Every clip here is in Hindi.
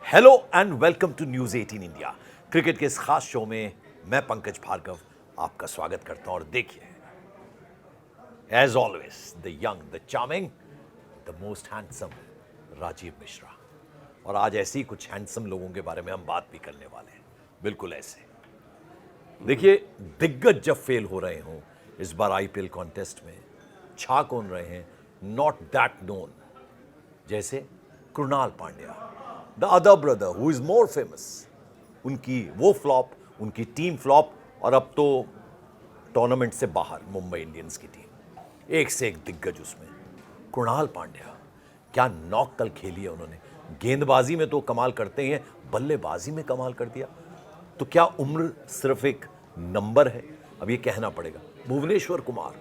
Hello and welcome to news 18 India. Cricket के इस खास शो में मैं पंकज भार्गव आपका स्वागत करता हूं और देखिए, as always the young, the charming, the most handsome Rajiv Mishra. और आज ऐसे ही कुछ हैंडसम लोगों के बारे में हम बात भी करने वाले हैं, बिल्कुल ऐसे। देखिए, दिग्गज जब फेल हो रहे हों इस बार आईपीएल कॉन्टेस्ट में, छा कौन रहे हैं, नॉट दैट नोन, जैसे Krunal Pandya, the other brother who is more famous. उनकी वो फ्लॉप, उनकी टीम फ्लॉप, और अब तो टूर्नामेंट से बाहर मुंबई इंडियंस की टीम। एक से एक दिग्गज उसमें। कृणाल पांड्या, क्या नॉक कल खेली है उन्होंने। गेंदबाजी में तो कमाल करते ही हैं, बल्लेबाजी में कमाल कर दिया। तो क्या उम्र सिर्फ एक नंबर है, अब ये कहना पड़ेगा। भुवनेश्वर कुमार,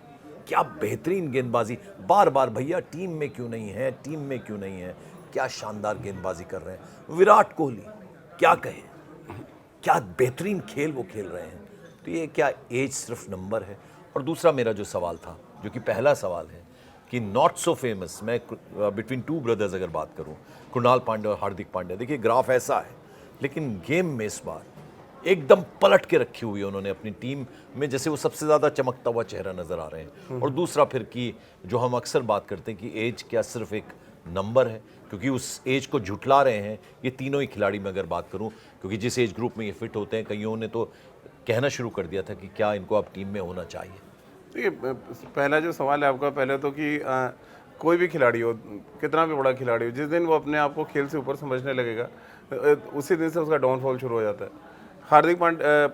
क्या बेहतरीन गेंदबाजी, बार बार भैया टीम में क्यों नहीं है, टीम में क्यों नहीं है, क्या शानदार गेंदबाजी कर रहे हैं। विराट कोहली, क्या कहें, क्या बेहतरीन खेल वो खेल रहे हैं। तो ये क्या एज सिर्फ नंबर है। और दूसरा मेरा जो सवाल था, जो कि पहला सवाल है, कि नॉट सो फेमस, मैं बिटवीन टू ब्रदर्स अगर बात करूं, कृणाल पांड्या और हार्दिक पांड्या, देखिए ग्राफ ऐसा है, लेकिन गेम में इस बार एकदम पलट के रखी हुई है उन्होंने अपनी टीम में, जैसे वो सबसे ज़्यादा चमकता हुआ चेहरा नज़र आ रहे हैं। और दूसरा फिर कि जो हम अक्सर बात करते हैं कि एज क्या सिर्फ एक नंबर है, क्योंकि उस एज को झुठला रहे हैं ये तीनों ही खिलाड़ी में अगर बात करूं, क्योंकि जिस एज ग्रुप में ये फिट होते हैं, कईयों ने तो कहना शुरू कर दिया था कि क्या इनको अब टीम में होना चाहिए। देखिए, पहला जो सवाल है आपका, पहले तो कि कोई भी खिलाड़ी हो, कितना भी बड़ा खिलाड़ी हो, जिस दिन वो अपने आप को खेल से ऊपर समझने लगेगा, उसी दिन से उसका डाउनफॉल शुरू हो जाता है। हार्दिक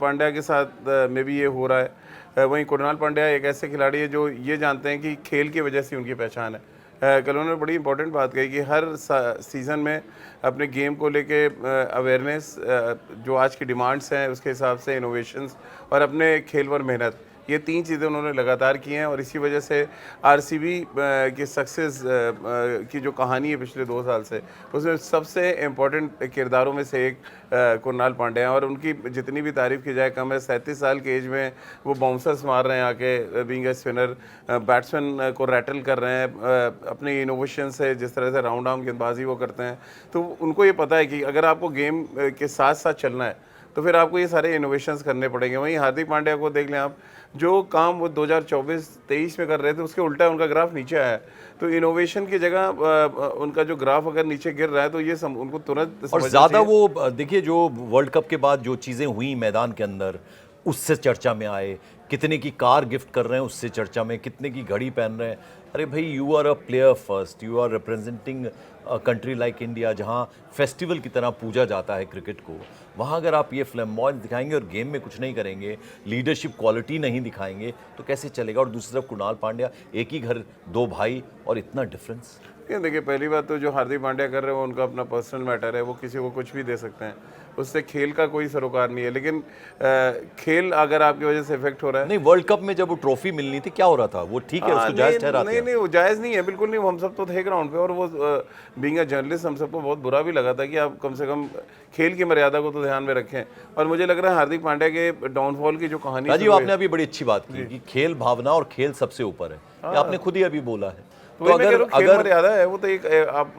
पांड्या के साथ में भी ये हो रहा है। वहीं कृणाल पांड्या एक ऐसे खिलाड़ी है जो ये जानते हैं कि खेल की वजह से उनकी पहचान है। कल उन्होंने बड़ी इंपॉर्टेंट बात कही कि हर सीज़न में अपने गेम को लेके अवेयरनेस, जो आज की डिमांड्स हैं उसके हिसाब से इनोवेशंस और अपने खेल पर मेहनत, ये तीन चीज़ें उन्होंने लगातार की हैं। और इसी वजह से आरसीबी की सक्सेस की जो कहानी है पिछले 2 साल से, उसमें सबसे इम्पोर्टेंट किरदारों में से एक कृणाल पांड्या है। और उनकी जितनी भी तारीफ़ की जाए कम है। 37 साल की एज में वो बाउंसर्स मार रहे हैं आके, बीइंग ए स्पिनर, बैट्समैन को रैटल कर रहे हैं अपने इनोवेशन से, जिस तरह से राउंड आर्म गेंदबाजी वो करते हैं। तो उनको ये पता है कि अगर आपको गेम के साथ साथ चलना है तो फिर आपको ये सारे इनोवेशंस करने पड़ेंगे। वहीं हार्दिक पांड्या को देख लें आप, जो काम वो 2024-23 में कर रहे थे उसके उल्टा उनका ग्राफ नीचे आया है। तो इनोवेशन की जगह उनका जो ग्राफ अगर नीचे गिर रहा है तो ये उनको तुरंत और ज़्यादा वो देखिए, जो वर्ल्ड कप के बाद जो चीज़ें हुई मैदान के अंदर, उससे चर्चा में आए। कितने की कार गिफ्ट कर रहे हैं उससे चर्चा में, कितने की घड़ी पहन रहे हैं। अरे भाई, you are a player first, you are representing a country like India, जहाँ फेस्टिवल की तरह पूजा जाता है क्रिकेट को। वहाँ अगर आप ये फ्लैम्बॉयंट दिखाएंगे और गेम में कुछ नहीं करेंगे, लीडरशिप क्वालिटी नहीं दिखाएंगे, तो कैसे चलेगा। और दूसरी तरफ कृणाल पांड्या, एक ही घर, 2 भाई, और इतना डिफरेंस। देखिए, पहली बात तो जो हार्दिक पांड्या कर रहे हैं वो उनका अपना पर्सनल मैटर है, वो किसी को कुछ भी दे सकते हैं, उससे खेल का कोई सरोकार नहीं है। लेकिन खेल अगर आपकी वजह से इफेक्ट हो रहा है, नहीं, वर्ल्ड कप में जब वो ट्रॉफी मिलनी थी, क्या हो रहा था, वो ठीक है, उसको जायज ठहराते हैं। नहीं, वो जायज़ नहीं है, बिल्कुल नहीं। हम सब तो थे ग्राउंड पे, और वो बीइंग अ जर्नलिस्ट हम सबको बहुत बुरा भी लगा था कि आप कम से कम खेल की मर्यादा को तो ध्यान में रखें। और मुझे लग रहा है हार्दिक पांड्या के डाउनफॉल की जो कहानी, राजीव, आपने अभी बड़ी अच्छी बात की कि खेल भावना और खेल सबसे ऊपर है। ये आपने खुद ही अभी बोला है। तो अगर मर्यादा है वो तो एक आप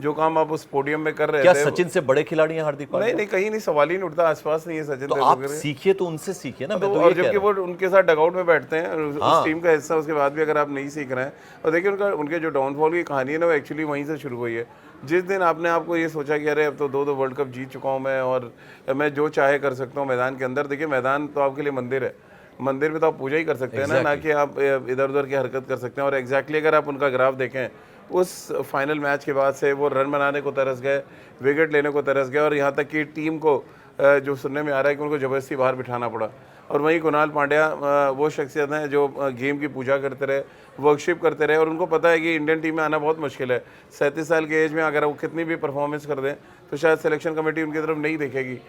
जो काम आप उस पोडियम में कर रहे क्या थे, सचिन से बड़े खिलाड़ी हैं हार्दिक पांड्या? नहीं, कहीं नहीं, सवाल ही नहीं उठता, आसपास नहीं है सचिन। तो आप सीखिए, तो उनसे सीखिए ना। मैं तो और ये जबकि वो उनके साथ डगआउट में बैठते हैं, उस टीम का हिस्सा, उसके बाद भी अगर आप नहीं सीख रहे हैं। और देखिए, उनके जो डाउनफॉल की कहानी है ना, वो एक्चुअली वहीं से शुरू हुई है। जिस दिन आपने आपको ये सोचा कि अरे अब तो 2 वर्ल्ड कप जीत चुका हूँ मैं, और मैं जो चाहे कर सकता हूँ मैदान के अंदर। देखिए, मैदान तो आपके लिए मंदिर है, मंदिर में तो आप पूजा ही कर सकते हैं ना कि आप इधर उधर की हरकत कर सकते हैं। और एग्जैक्टली अगर आप उनका ग्राफ देखें, उस फाइनल मैच के बाद से वो रन बनाने को तरस गए, विकेट लेने को तरस गए, और यहाँ तक कि टीम को जो सुनने में आ रहा है कि उनको ज़बरदस्ती बाहर बिठाना पड़ा। और वहीं कृणाल पांड्या वो शख्सियत हैं जो गेम की पूजा करते रहे, वर्कशिप करते रहे, और उनको पता है कि इंडियन टीम में आना बहुत मुश्किल है। 37 साल के एज में अगर वो कितनी भी परफॉर्मेंस कर दें तो शायद सिलेक्शन कमेटी उनकी तरफ नहीं देखेगी।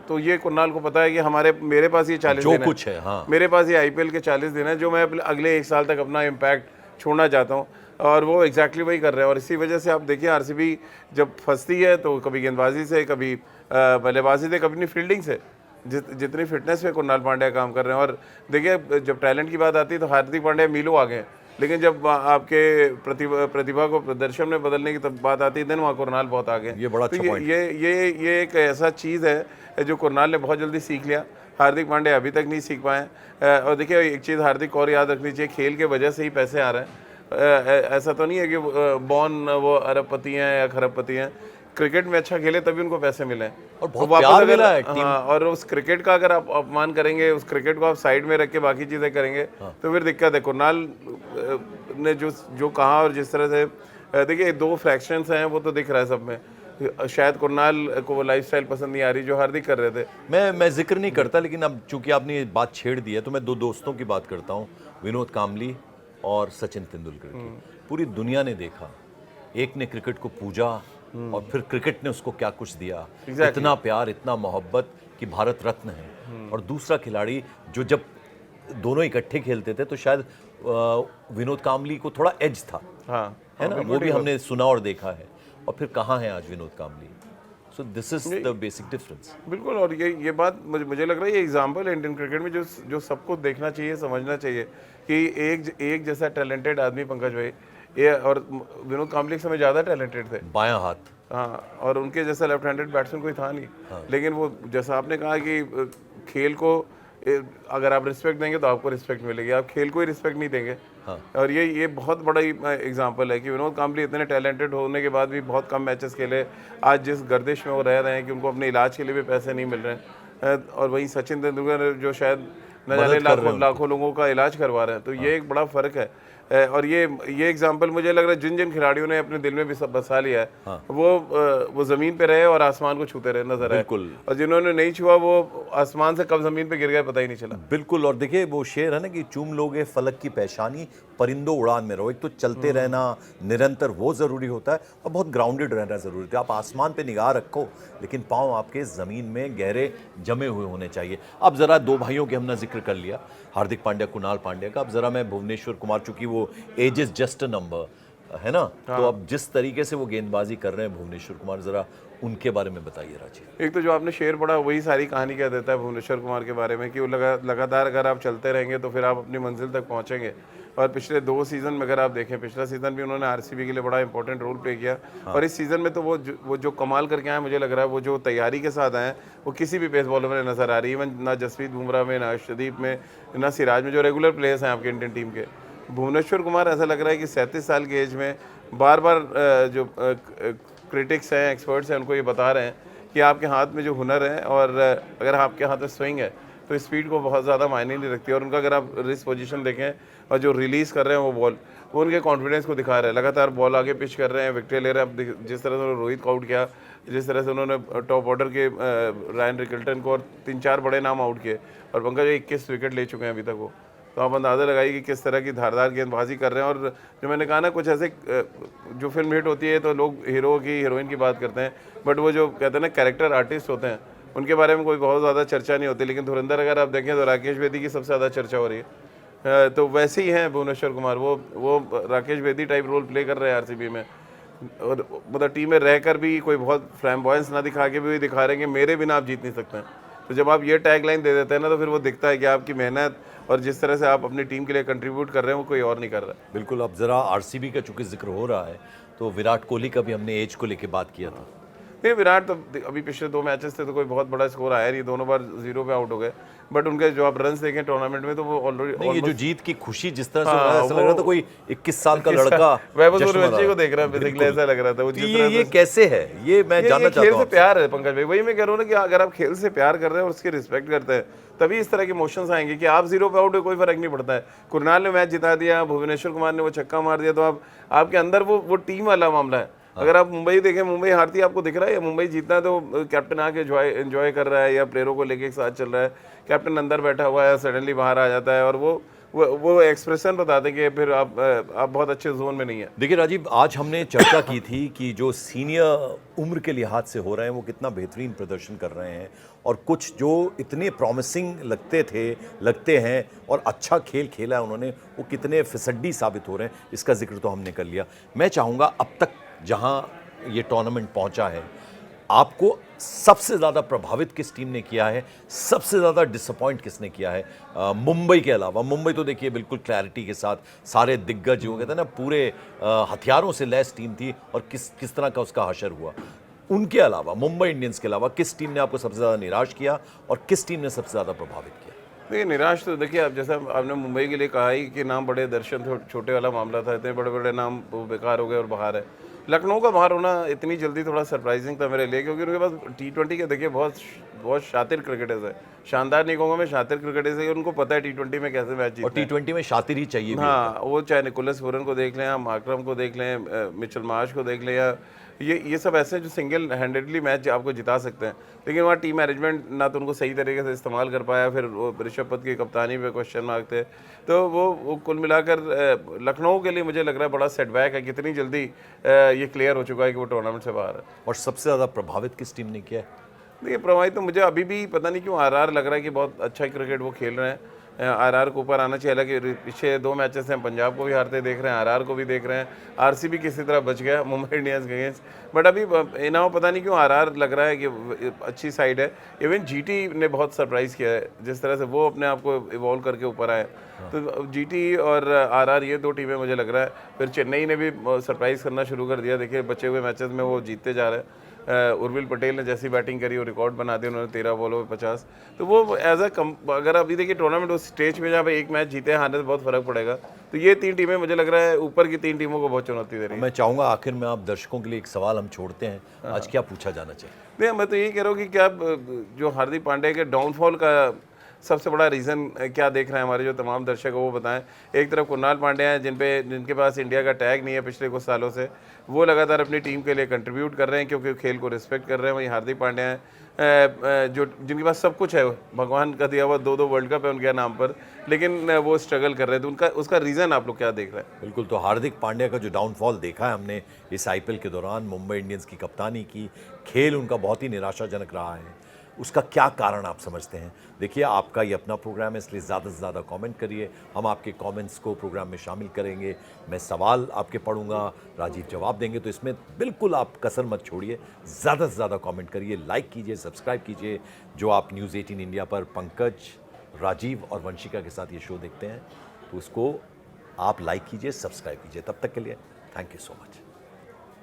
तो ये कृणाल को पता है कि मेरे पास ये 40 दिन कुछ है, हाँ। मेरे पास ये आईपीएल के 40 दिन है, जो मैं अगले 1 साल तक अपना इम्पैक्ट छोड़ना चाहता हूँ। और वो एग्जैक्टली वही कर रहे हैं। और इसी वजह से आप देखिए, आरसीबी जब फंसती है तो कभी गेंदबाजी से, कभी बल्लेबाजी से, कभी फील्डिंग से, जितनी फिटनेस में कृणाल पांड्या काम कर रहे हैं। और देखिए, जब टैलेंट की बात आती है तो हार्दिक पांड्या मीलों आगे हैं। लेकिन जब आपके प्रतिभा को प्रदर्शन में बदलने की तब बात आती है, देन वहाँ कुरनाल बहुत आगे। ये बड़ा तो अच्छा point ये एक ऐसा चीज़ है जो कुरनाल ने बहुत जल्दी सीख लिया, हार्दिक पांड्या अभी तक नहीं सीख पाए। और देखिए एक चीज़ हार्दिक और याद रखनी चाहिए, खेल के वजह से ही पैसे आ रहे हैं। ऐसा तो नहीं है कि बॉर्न वो अरबपति हैं या खरबपति हैं, क्रिकेट में अच्छा खेले तभी उनको पैसे मिले और बहुत वापस प्यार अगर मिला है टीम। हाँ, और उस क्रिकेट का अगर आप अपमान करेंगे, उस क्रिकेट को आप साइड में रख के बाकी चीज़ें करेंगे तो फिर दिक्कत है। कुरनाल ने जो कहा और जिस तरह से देखिए 2 फ्रैक्शंस हैं वो तो दिख रहा है सब में। शायद कुरनाल को वो लाइफस्टाइल पसंद नहीं आ रही जो हार्दिक कर रहे थे। मैं जिक्र नहीं करता, लेकिन अब चूंकि आपने ये बात छेड़ दी है तो मैं 2 दोस्तों की बात करता हूँ, विनोद कामली और सचिन तेंदुलकर की। पूरी दुनिया ने देखा, एक ने क्रिकेट को पूजा और फिर क्रिकेट ने उसको क्या कुछ दिया, इतना प्यार, इतना मोहब्बत कि भारत रत्न है। और दूसरा खिलाड़ी जो जब दोनों इकट्ठे खेलते थे तो शायद विनोद कामली को थोड़ा एज था, है ना, वो भी हमने सुना और देखा है। और फिर कहाँ है आज Vinod Kambli? So this is the basic difference. बिल्कुल। और ये बात मुझे लग रहा है ये एग्जाम्पल है इंडियन क्रिकेट में जो सबको देखना चाहिए, समझना चाहिए कि एक जैसा टैलेंटेड आदमी पंकज भाई, ये और विनोद कामली समय ज़्यादा टैलेंटेड थे, बायां हाथ। हाँ, और उनके जैसा लेफ्ट हैंडेड बैट्समैन कोई था नहीं। लेकिन वो जैसा आपने कहा कि खेल को अगर आप रिस्पेक्ट देंगे तो आपको रिस्पेक्ट मिलेगी, आप खेल को ही रिस्पेक्ट नहीं देंगे। और ये बहुत बड़ा एग्जांपल है कि विनोद कामली इतने टैलेंटेड होने के बाद भी बहुत कम मैचेस खेले। आज जिस गर्दिश में वो रह रहे हैं कि उनको अपने इलाज के लिए भी पैसे नहीं मिल रहे हैं, और वहीं सचिन तेंदुलकर जो शायद न जाने लाखों लोगों का इलाज करवा रहे हैं, तो ये एक बड़ा फ़र्क है। और ये एग्जांपल मुझे लग रहा है जिन खिलाड़ियों ने अपने दिल में भी बसा लिया है, वो ज़मीन पे रहे और आसमान को छूते रहे नजर आए, और जिन्होंने नहीं छुआ वो आसमान से कब ज़मीन पे गिर गए पता ही नहीं चला। बिल्कुल। और देखिए वो शेर है ना कि चूम लोगे फलक की पेशानी, परिंदों उड़ान में रहो। एक तो चलते रहना निरंतर वो ज़रूरी होता है, और बहुत ग्राउंडेड रहना ज़रूरी होता है। आप आसमान पे निगाह रखो लेकिन पाँव आपके ज़मीन में गहरे जमे हुए होने चाहिए। अब ज़रा 2 भाइयों के हमने जिक्र कर लिया, हार्दिक पांड्या, कुणाल पांड्या का। अब ज़रा मैं भुवनेश्वर कुमार, चूंकि वो age is just a number है ना, तो अब जिस तरीके से वो गेंदबाजी कर रहे हैं भुवनेश्वर कुमार, ज़रा उनके बारे में बताइए राजीव। एक तो जो आपने शेर पढ़ा वही सारी कहानी कह देता है भुवनेश्वर कुमार के बारे में कि वो लगातार अगर आप चलते रहेंगे तो फिर आप अपनी मंजिल तक पहुंचेंगे। और पिछले 2 सीज़न में अगर आप देखें, पिछला सीज़न भी उन्होंने आरसीबी के लिए बड़ा इंपॉर्टेंट रोल प्ले किया, और इस सीज़न में तो वो जो कमाल करके आए, मुझे लग रहा है वो जो तैयारी के साथ आए वो किसी भी पेस बॉलर में नज़र आ रही है। इवन ना जसप्रीत बुमराह में, ना अर्शदीप में, ना सिराज में, जो रेगुलर प्लेयर्स हैं आपके इंडियन टीम के। भुवनेश्वर कुमार ऐसा लग रहा है कि 37 साल की एज में बार बार जो क्रिटिक्स हैं, एक्सपर्ट्स हैं, उनको ये बता रहे हैं कि आपके हाथ में जो हुनर है और अगर आपके हाथ में स्विंग है तो स्पीड को बहुत ज़्यादा मायने नहीं रखती। और उनका अगर आप रिस्ट पोजीशन देखें और जो रिलीज़ कर रहे हैं वो बॉल, वो उनके कॉन्फिडेंस को दिखा रहे हैं। लगातार बॉल आगे पिच कर रहे हैं, विकेट ले रहे हैं। जिस तरह से उन्होंने रोहित को आउट किया, जिस तरह से उन्होंने टॉप ऑर्डर के रायन रिकल्टन को और 3-4 बड़े नाम आउट किए, और पंकज 21 विकेट ले चुके हैं अभी तक वो। तो आप अंदाज़ा लगाइए कि किस तरह की धारदार गेंदबाजी कर रहे हैं। और जो मैंने कहा ना, कुछ ऐसे जो फिल्म हिट होती है तो लोग हीरो की, हीरोइन की बात करते हैं, बट वो जो कहते हैं ना कैरेक्टर आर्टिस्ट होते हैं, उनके बारे में कोई बहुत ज़्यादा चर्चा नहीं होती। लेकिन धुरंधर अगर आप देखें तो राकेश बेदी की सबसे ज़्यादा चर्चा हो रही है। तो वैसे ही हैं भुवनेश्वर कुमार, वो Rakesh Bedi type role play कर रहे हैं आरसीबी में। और मतलब टीम में रहकर भी कोई बहुत फ्लैम्बॉयंस ना दिखा के भी दिखा रहे हैं कि मेरे बिना आप जीत नहीं सकते हैं। तो जब आप ये टैग लाइन दे देते हैं ना, तो फिर वो दिखता है कि आपकी मेहनत और जिस तरह से आप अपनी टीम के लिए कंट्रीब्यूट कर रहे हैं वो कोई और नहीं कर रहा है। बिल्कुल। अब ज़रा आरसीबी का चूंकि जिक्र हो रहा है तो विराट कोहली का भी हमने एज को लेके बात किया था। नहीं, विराट तो अभी पिछले 2 मैचेस थे तो कोई बहुत बड़ा स्कोर आया नहीं, दोनों बार 0 पे आउट हो गए। बट उनके जो आप रन देखें टूर्नामेंट में तो वो ऑलरेडी ये जो जीत की खुशी जिस तरह से हो रहा है, ऐसा लग रहा था कोई 21 साल का लड़का वैभव सूर्यवंशी को देख रहा है, बेसिकली ऐसा लग रहा था। वो ये कैसे है, ये मैं जानना चाहता हूं। खेल से प्यार है पंकज भाई, वही मैं कह रहा हूँ ना कि अगर आप खेल से प्यार कर रहे हैं और उसकी रिस्पेक्ट करते हैं तभी इस तरह के इमोशंस आएंगे कि आप 0 पे आउट हो कोई फर्क नहीं पड़ता है। कुरनाल ने मैच जिता दिया, भुवनेश्वर कुमार ने वो छक्का मार दिया, तो आपके अंदर वो टीम वाला मामला है। अगर आप मुंबई देखें, मुंबई हारती आपको दिख रहा है, या मुंबई जीतना है तो कैप्टन आके एंजॉय कर रहा है या प्लेयरों को लेके एक साथ चल रहा है। कैप्टन अंदर बैठा हुआ है, सडनली बाहर आ जाता है और वो एक्सप्रेशन बताते कि फिर आप बहुत अच्छे जोन में नहीं है। देखिए राजीव, आज हमने चर्चा की थी कि जो सीनियर उम्र के लिहाज से हो रहे हैं वो कितना बेहतरीन प्रदर्शन कर रहे हैं, और कुछ जो इतने प्रॉमिसिंग लगते हैं और अच्छा खेल खेला है उन्होंने, वो कितने फिसड्डी साबित हो रहे हैं, इसका जिक्र तो हमने कर लिया। मैं चाहूँगा अब तक जहाँ ये टूर्नामेंट पहुँचा है आपको सबसे ज़्यादा प्रभावित किस टीम ने किया है, सबसे ज़्यादा डिसअपॉइंट किसने किया है मुंबई के अलावा? मुंबई तो देखिए बिल्कुल क्लैरिटी के साथ सारे दिग्गज जो कहते हैं ना पूरे हथियारों से लैस टीम थी और किस किस तरह का उसका हशर हुआ। उनके अलावा मुंबई इंडियंस के अलावा किस टीम ने आपको सबसे ज़्यादा निराश किया और किस टीम ने सबसे ज़्यादा प्रभावित किया? देखिए निराश तो देखिए, आप जैसा आपने मुंबई के लिए कहा ही कि नाम बड़े, दर्शन छोटे वाला मामला था, इतने बड़े बड़े नाम वो बेकार हो गए और बाहर है। लखनऊ का बाहर होना इतनी जल्दी थोड़ा सरप्राइजिंग था मेरे लिए, क्योंकि उनके पास T20 के देखिए बहुत बहुत शातिर क्रिकेटर्स है। शानदार नहीं कहूँगा मैं, शातिर क्रिकेटर्स है, उनको पता है T20 में कैसे मैच और जीतना है। T20 में शातिर ही चाहिए भी होता है। हाँ, वो चाहे निकोलस पूरन को देख लें, या मार्करम को देख लें, मिचेल मार्श को देख लें, या ये सब ऐसे हैं जो सिंगल हैंडेडली मैच आपको जिता सकते हैं। लेकिन वहाँ टीम मैनेजमेंट ना तो उनको सही तरीके से इस्तेमाल कर पाया, फिर वो ऋषभ पंत की कप्तानी पे क्वेश्चन मार्क थे। तो वो कुल मिलाकर लखनऊ के लिए मुझे लग रहा है बड़ा सेटबैक है, कितनी जल्दी ये क्लियर हो चुका है कि वो टूर्नामेंट से बाहर है। और सबसे ज़्यादा प्रभावित किस टीम ने किया है? देखिए प्रभावित तो मुझे अभी भी पता नहीं क्यों आरआर लग रहा है कि बहुत अच्छा क्रिकेट वो खेल रहे हैं। आरआर को ऊपर आना चाहिए, हालांकि पिछले 2 मैचेस हैं पंजाब को भी हारते देख रहे हैं, आरआर को भी देख रहे हैं, आरसीबी किसी तरह बच गया मुंबई इंडियंस के अगेंस्ट। बट अभी इनाम पता नहीं क्यों आरआर लग रहा है कि अच्छी साइड है। इवन जीटी ने बहुत सरप्राइज़ किया है, जिस तरह से वो अपने आप को इवॉल्व करके ऊपर आए। तो जीटी और आरआर ये 2 टीमें मुझे लग रहा है। फिर चेन्नई ने भी सरप्राइज़ करना शुरू कर दिया, देखिए बचे हुए मैचेस में वो जीतते जा रहे हैं। उर्विल पटेल ने जैसी बैटिंग करी वो रिकॉर्ड बना दिया उन्होंने, 13 बॉलों पे 50। तो वो एज अ अगर अभी देखिए टूर्नामेंट उस स्टेज पे जहाँ पे एक मैच जीते हारने से बहुत फर्क पड़ेगा। तो ये 3 टीमें मुझे लग रहा है ऊपर की 3 टीमों को बहुत चुनौती दे रही है। मैं चाहूँगा आखिर में आप दर्शकों के लिए एक सवाल हम छोड़ते हैं, आज क्या पूछा जाना चाहिए? नहीं, मैं तो यही कह रहा हूँ कि क्या जो हार्दिक पांड्या के डाउनफॉल का सबसे बड़ा रीज़न क्या देख रहे हैं हमारे जो तमाम दर्शक हैं वो बताएं। एक तरफ कुणाल पांड्या हैं जिनके पास इंडिया का टैग नहीं है पिछले कुछ सालों से, वो लगातार अपनी टीम के लिए कंट्रीब्यूट कर रहे हैं क्योंकि खेल को रिस्पेक्ट कर रहे हैं। वहीं हार्दिक पांड्या हैं जो जिनके पास सब कुछ है, भगवान का दिया हुआ 2-2 वर्ल्ड कप है उनके नाम पर, लेकिन वो स्ट्रगल कर रहे हैं। तो उसका रीज़न आप लोग क्या देख रहे हैं? बिल्कुल, तो हार्दिक पांड्या का जो डाउनफॉल देखा है हमने इस आईपीएल के दौरान, मुंबई इंडियंस की कप्तानी की, खेल उनका बहुत ही निराशाजनक रहा है, उसका क्या कारण आप समझते हैं? देखिए आपका ये अपना प्रोग्राम है, इसलिए ज़्यादा से ज़्यादा कमेंट करिए, हम आपके कमेंट्स को प्रोग्राम में शामिल करेंगे। मैं सवाल आपके पढ़ूंगा, राजीव जवाब देंगे, तो इसमें बिल्कुल आप कसर मत छोड़िए, ज़्यादा से ज़्यादा कमेंट करिए, लाइक कीजिए, सब्सक्राइब कीजिए। जो आप न्यूज़ 18 इंडिया पर पंकज, राजीव और वंशिका के साथ ये शो देखते हैं, तो उसको आप लाइक कीजिए, सब्सक्राइब कीजिए। तब तक के लिए थैंक यू सो मच।